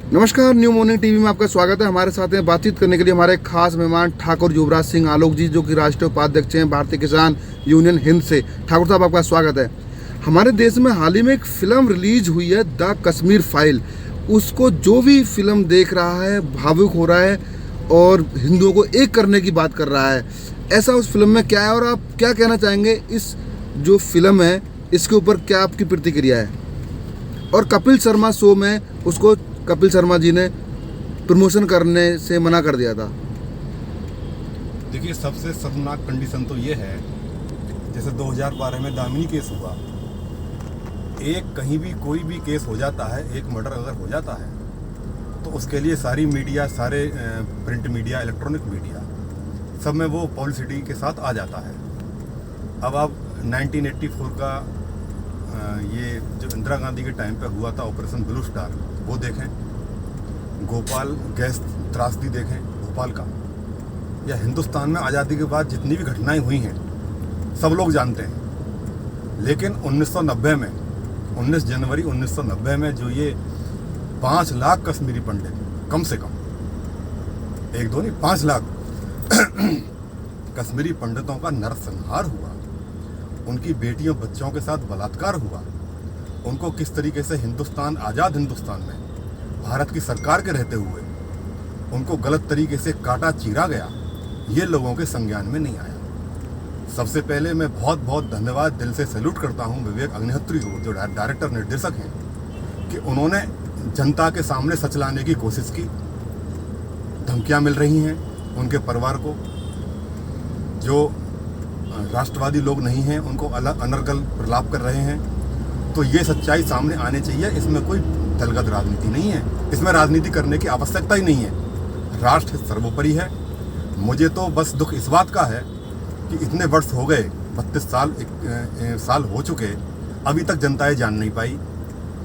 नमस्कार, new morning TV में आपका स्वागत है। हमारे साथ हैं बातचीत करने के लिए हमारे खास मेहमान ठाकुर युवराज सिंह आलोक जी, जो कि राष्ट्रीय उपाध्यक्ष हैं भारतीय किसान यूनियन हिंद से। ठाकुर साहब, आपका स्वागत है। हमारे देश में हाल ही में एक फिल्म रिलीज हुई है, द कश्मीर फाइल। उसको जो भी फिल्म देख रहा है भावुक हो रहा है और हिंदुओं को एक करने की बात कर रहा है। ऐसा उस फिल्म में क्या है और आप क्या कहना चाहेंगे? इस जो फिल्म है इसके ऊपर क्या आपकी प्रतिक्रिया है? और कपिल शर्मा शो में उसको कपिल शर्मा जी ने प्रमोशन करने से मना कर दिया था। देखिए, सबसे शर्मनाक कंडीशन तो ये है, जैसे 2012 में दामिनी केस हुआ। एक कहीं भी कोई भी केस हो जाता है, एक मर्डर अगर हो जाता है तो उसके लिए सारी मीडिया, सारे प्रिंट मीडिया, इलेक्ट्रॉनिक मीडिया, सब में वो पब्लिसिटी के साथ आ जाता है। अब आप 1984 का ये जो इंदिरा गांधी के टाइम पे हुआ था ऑपरेशन ब्लू स्टार, वो देखें। भोपाल गैस त्रासदी देखें भोपाल का, या हिंदुस्तान में आज़ादी के बाद जितनी भी घटनाएं हुई हैं सब लोग जानते हैं। लेकिन 1990 में 19 जनवरी 1990 में जो ये 5 लाख कश्मीरी पंडित, कम से कम, एक दो नहीं 5 लाख कश्मीरी पंडितों का नरसंहार हुआ, उनकी बेटियों बच्चों के साथ बलात्कार हुआ, उनको किस तरीके से हिंदुस्तान, आज़ाद हिंदुस्तान में भारत की सरकार के रहते हुए उनको गलत तरीके से काटा चीरा गया, ये लोगों के संज्ञान में नहीं आया। सबसे पहले मैं बहुत बहुत धन्यवाद दिल से सैल्यूट करता हूं विवेक अग्निहोत्री को, जो डायरेक्टर निर्देशक हैं, कि उन्होंने जनता के सामने सच लाने की कोशिश की। धमकियां मिल रही हैं उनके परिवार को, जो राष्ट्रवादी लोग नहीं हैं उनको अलग अनर्गल प्रलाप कर रहे हैं। तो ये सच्चाई सामने आने चाहिए। इसमें कोई दलगत राजनीति नहीं है, इसमें राजनीति करने की आवश्यकता ही नहीं है। राष्ट्र सर्वोपरि है। मुझे तो बस दुख इस बात का है कि इतने वर्ष हो गए, 32 साल हो चुके, अभी तक जनता ये जान नहीं पाई।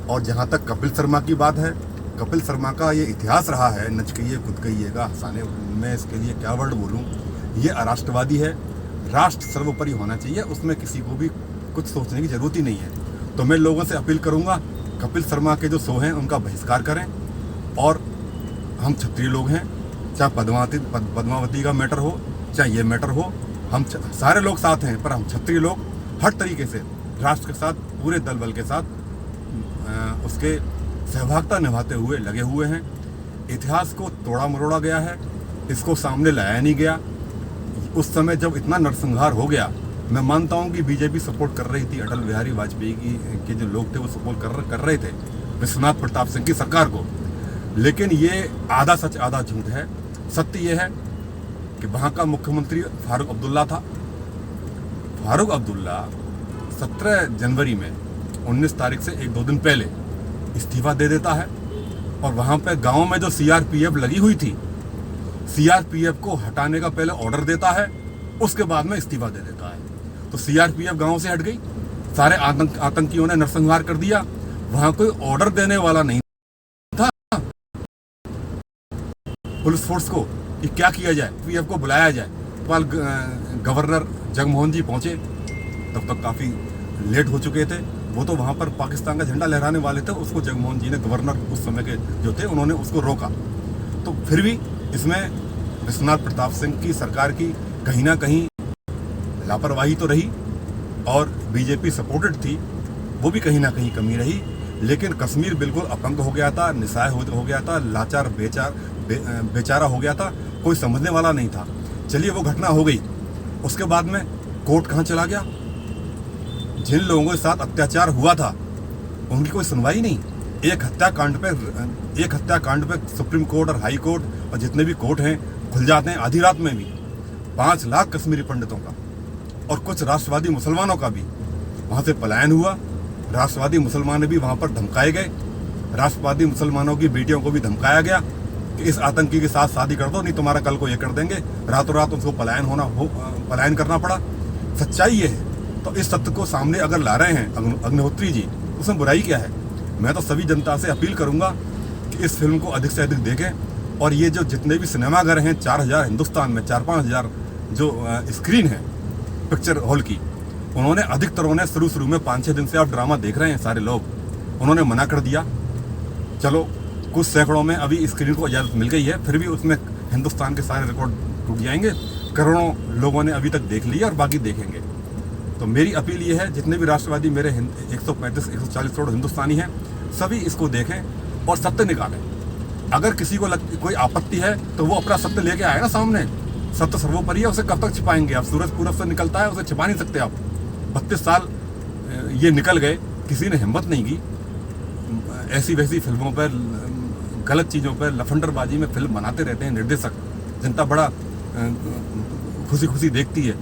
और जहाँ तक कपिल शर्मा की बात है, कपिल शर्मा का ये इतिहास रहा है, नच कहिए खुद कहिएगा, हंसाने में इसके लिए क्या वर्ड बोलूँ, ये अराष्ट्रवादी है। राष्ट्र सर्वोपरि होना चाहिए, उसमें किसी को भी कुछ सोचने की जरूरत ही नहीं है। तो मैं लोगों से अपील करूंगा, कपिल शर्मा के जो शो हैं उनका बहिष्कार करें। और हम क्षत्रिय लोग हैं, चाहे पद्मावती का मैटर हो, चाहे ये मैटर हो, हम सारे लोग साथ हैं, पर हम क्षत्रिय लोग हर तरीके से राष्ट्र के साथ, पूरे दल बल के साथ उसके सहभागिता निभाते हुए लगे हुए हैं। इतिहास को तोड़ा मरोड़ा गया है, इसको सामने लाया नहीं गया। उस समय जब इतना नरसंहार हो गया, मैं मानता हूं कि बीजेपी सपोर्ट कर रही थी, अटल बिहारी वाजपेयी के जो लोग थे वो सपोर्ट कर रहे थे विश्वनाथ प्रताप सिंह की सरकार को। लेकिन ये आधा सच आधा झूठ है। सत्य ये है कि वहाँ का मुख्यमंत्री फारूक अब्दुल्ला था। फारूक अब्दुल्ला 17 जनवरी में 19 तारीख से 1-2 दिन पहले इस्तीफा दे देता है। और वहाँ पे गाँव में जो CRPF लगी हुई थी, CRPF को हटाने का पहले ऑर्डर देता है, उसके बाद में इस्तीफा दे देता है। तो CRPF गांव से हट गई, सारे आतंकियों ने नरसंहार कर दिया। वहां कोई ऑर्डर देने वाला नहीं था पुलिस फोर्स को कि क्या किया जाए, PF को बुलाया जाए। भोपाल गवर्नर जगमोहन जी पहुंचे, तब तक काफी लेट हो चुके थे। वो तो वहां पर पाकिस्तान का झंडा लहराने वाले थे, उसको जगमोहन जी ने, गवर्नर उस समय के जो थे, उन्होंने उसको रोका। तो फिर भी इसमें विश्वनाथ प्रताप सिंह की सरकार की कहीं ना कहीं लापरवाही तो रही, और बीजेपी सपोर्टेड थी, वो भी कहीं ना कहीं कमी रही। लेकिन कश्मीर बिल्कुल अपंग हो गया था, निस्सहाय हो गया था, लाचार बेचारा हो गया था, कोई समझने वाला नहीं था। चलिए, वो घटना हो गई, उसके बाद में कोर्ट कहाँ चला गया? जिन लोगों के साथ अत्याचार हुआ था उनकी कोई सुनवाई नहीं। एक हत्याकांड पे सुप्रीम कोर्ट और हाई कोर्ट और जितने भी कोर्ट हैं खुल जाते हैं आधी रात में भी। 5 लाख कश्मीरी पंडितों का और कुछ राष्ट्रवादी मुसलमानों का भी वहाँ से पलायन हुआ। राष्ट्रवादी मुसलमान भी वहाँ पर धमकाए गए। राष्ट्रवादी मुसलमानों की बेटियों को भी धमकाया गया कि इस आतंकी के साथ शादी कर दो, नहीं तुम्हारा कल को ये कर देंगे। रातों रात उसको पलायन करना पड़ा। सच्चाई ये है। तो इस सत्य को सामने अगर ला रहे हैं अग्निहोत्री जी, उसमें बुराई क्या है? मैं तो सभी जनता से अपील करूंगा कि इस फिल्म को अधिक से अधिक देखें। और ये जो जितने भी सिनेमाघर हैं, 4000 हिंदुस्तान में, 4-5 हज़ार जो स्क्रीन है पिक्चर हॉल की, उन्होंने अधिकतरों ने शुरू में 5-6 दिन से आप ड्रामा देख रहे हैं सारे लोग, उन्होंने मना कर दिया। चलो कुछ सैकड़ों में अभी स्क्रीन को इजाज़त मिल गई है, फिर भी उसमें हिंदुस्तान के सारे रिकॉर्ड टूट जाएंगे। करोड़ों लोगों ने अभी तक देख लिया और बाकी देखेंगे। तो मेरी अपील ये है, जितने भी राष्ट्रवादी मेरे 135-140 करोड़ हिंदुस्तानी हैं, सभी इसको देखें और सत्य निकालें। अगर किसी को कोई आपत्ति है तो वो अपना सत्य लेके आए ना सामने। सत्य सर्वोपरि है, उसे कब तक छिपाएंगे आप? सूरज पूरब से निकलता है, उसे छिपा नहीं सकते आप। 32 साल ये निकल गए, किसी ने हिम्मत नहीं की। ऐसी वैसी फिल्मों पर, गलत चीज़ों पर, लफंडरबाजी में फिल्म बनाते रहते हैं निर्देशक। जनता बड़ा खुशी खुशी देखती है,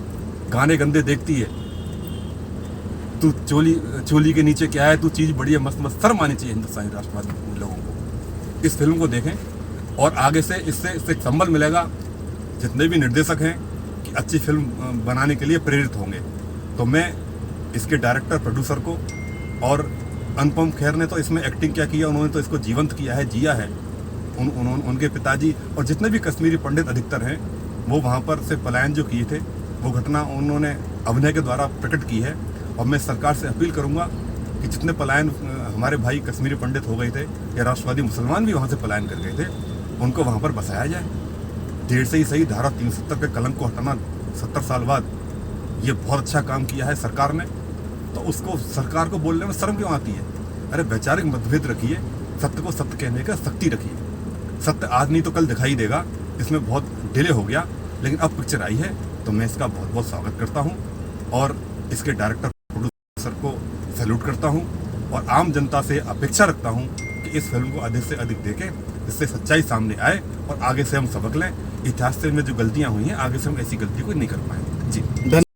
गाने गंदे देखती है। तू चोली के नीचे क्या है, तू चीज़ बड़ी है मस्त मस्त। शर्म आनी चाहिए हिंदुस्तानी राष्ट्रवादी लोगों को। इस फिल्म को देखें और आगे से इससे एक संबल मिलेगा। जितने भी निर्देशक हैं कि अच्छी फिल्म बनाने के लिए प्रेरित होंगे। तो मैं इसके डायरेक्टर, प्रोड्यूसर को, और अनुपम खेर ने तो इसमें एक्टिंग क्या किया, उन्होंने तो इसको जीवंत किया है, जिया है। उनके पिताजी और जितने भी कश्मीरी पंडित अधिकतर हैं, वो वहाँ पर से पलायन जो किए थे, वो घटना उन्होंने अभिनय के द्वारा प्रकट की है। और मैं सरकार से अपील करूँगा कि जितने पलायन हमारे भाई कश्मीरी पंडित हो गए थे या राष्ट्रवादी मुसलमान भी वहाँ से पलायन कर गए थे, उनको वहाँ पर बसाया जाए। देर से ही सही, धारा 370 के कलंक को हटाना 70 साल बाद, ये बहुत अच्छा काम किया है सरकार ने। तो उसको, सरकार को बोलने में शर्म क्यों आती है? अरे वैचारिक मतभेद रखिए, सत्य को सत्य कहने का शक्ति रखिए। सत्य आज नहीं तो कल दिखाई देगा। इसमें बहुत डिले हो गया, लेकिन अब पिक्चर आई है तो मैं इसका बहुत बहुत स्वागत करता हूँ और इसके डायरेक्टर, प्रोड्यूसर को सैल्यूट करता हूँ। और आम जनता से अपेक्षा रखता हूँ कि इस फिल्म को अधिक से अधिक देखें, इससे सच्चाई सामने आए और आगे से हम सबक लें। इतिहास से में जो गलतियाँ हुई हैं, आगे से हम ऐसी गलती कोई नहीं कर पाएंगे। जी।